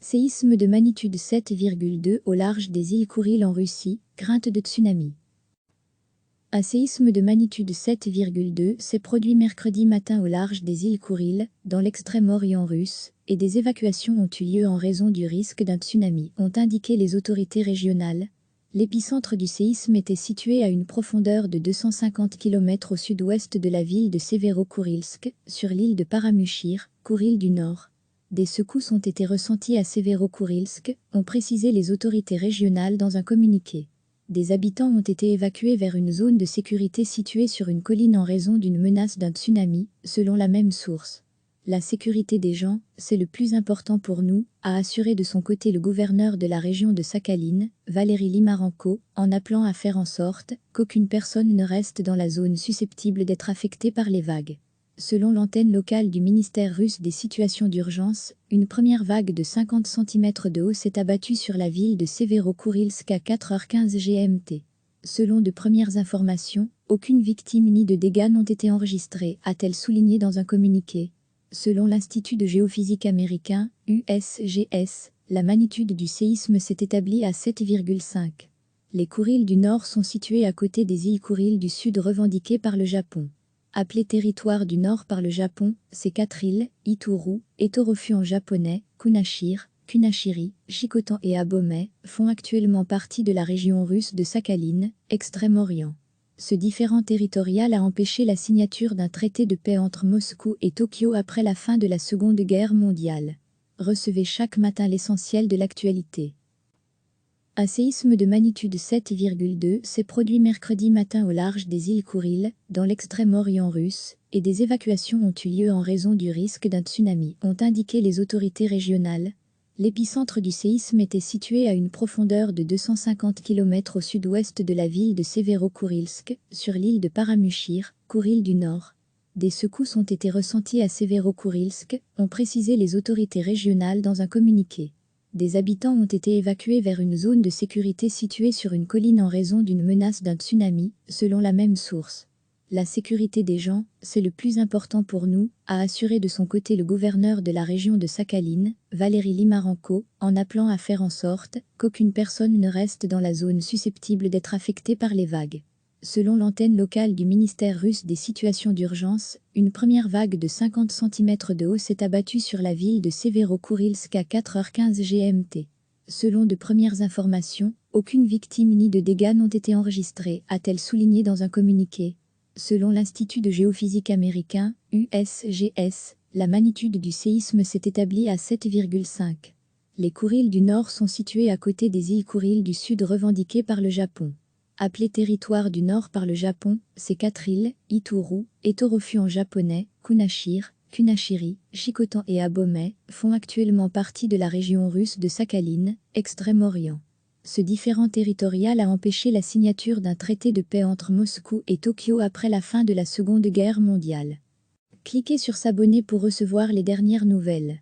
Séisme de magnitude 7,2 au large des îles Kouriles en Russie, crainte de tsunami. Un séisme de magnitude 7,2 s'est produit mercredi matin au large des îles Kouriles, dans l'extrême-orient russe, et des évacuations ont eu lieu en raison du risque d'un tsunami, ont indiqué les autorités régionales. L'épicentre du séisme était situé à une profondeur de 250 km au sud-ouest de la ville de Severokurilsk, sur l'île de Paramushir, Kouril du Nord. Des secousses ont été ressenties à Severokurilsk, ont précisé les autorités régionales dans un communiqué. Des habitants ont été évacués vers une zone de sécurité située sur une colline en raison d'une menace d'un tsunami, selon la même source. La sécurité des gens, c'est le plus important pour nous, a assuré de son côté le gouverneur de la région de Sakhaline, Valéry Limarenko, en appelant à faire en sorte qu'aucune personne ne reste dans la zone susceptible d'être affectée par les vagues. Selon l'antenne locale du ministère russe des situations d'urgence, une première vague de 50 cm de haut s'est abattue sur la ville de Severokurilsk à 4h15 GMT. Selon de premières informations, aucune victime ni de dégâts n'ont été enregistrés, a-t-elle souligné dans un communiqué. Selon l'Institut de géophysique américain, USGS, la magnitude du séisme s'est établie à 7,5. Les Kouriles du Nord sont situés à côté des îles Kouriles du Sud revendiquées par le Japon. Appelées territoire du Nord par le Japon, ces 4 îles, Ituru, Etorofu en japonais, Kunashir, Kunashiri, Shikotan et Abomey, font actuellement partie de la région russe de Sakhaline, Extrême-Orient. Ce différend territorial a empêché la signature d'un traité de paix entre Moscou et Tokyo après la fin de la Seconde Guerre mondiale. Recevez chaque matin l'essentiel de l'actualité. Un séisme de magnitude 7,2 s'est produit mercredi matin au large des îles Kouriles, dans l'extrême-orient russe, et des évacuations ont eu lieu en raison du risque d'un tsunami, ont indiqué les autorités régionales. L'épicentre du séisme était situé à une profondeur de 250 km au sud-ouest de la ville de Severokurilsk, sur l'île de Paramushir, Kouril du Nord. Des secousses ont été ressenties à Severokurilsk, ont précisé les autorités régionales dans un communiqué. Des habitants ont été évacués vers une zone de sécurité située sur une colline en raison d'une menace d'un tsunami, selon la même source. La sécurité des gens, c'est le plus important pour nous, a assuré de son côté le gouverneur de la région de Sakhaline, Valéry Limarenko, en appelant à faire en sorte qu'aucune personne ne reste dans la zone susceptible d'être affectée par les vagues. Selon l'antenne locale du ministère russe des situations d'urgence, une première vague de 50 cm de haut s'est abattue sur la ville de Severokurilsk à 4h15 GMT. Selon de premières informations, aucune victime ni de dégâts n'ont été enregistrés, a-t-elle souligné dans un communiqué. Selon l'Institut de géophysique américain, USGS, la magnitude du séisme s'est établie à 7,5. Les Kouriles du Nord sont situés à côté des îles Kouriles du Sud revendiquées par le Japon. Appelées territoire du Nord par le Japon, ces 4 îles, Ituru, Etorofu en japonais, Kunashir, Kunashiri, Shikotan et Abomey, font actuellement partie de la région russe de Sakhaline, Extrême-Orient. Ce différend territorial a empêché la signature d'un traité de paix entre Moscou et Tokyo après la fin de la Seconde Guerre mondiale. Cliquez sur s'abonner pour recevoir les dernières nouvelles.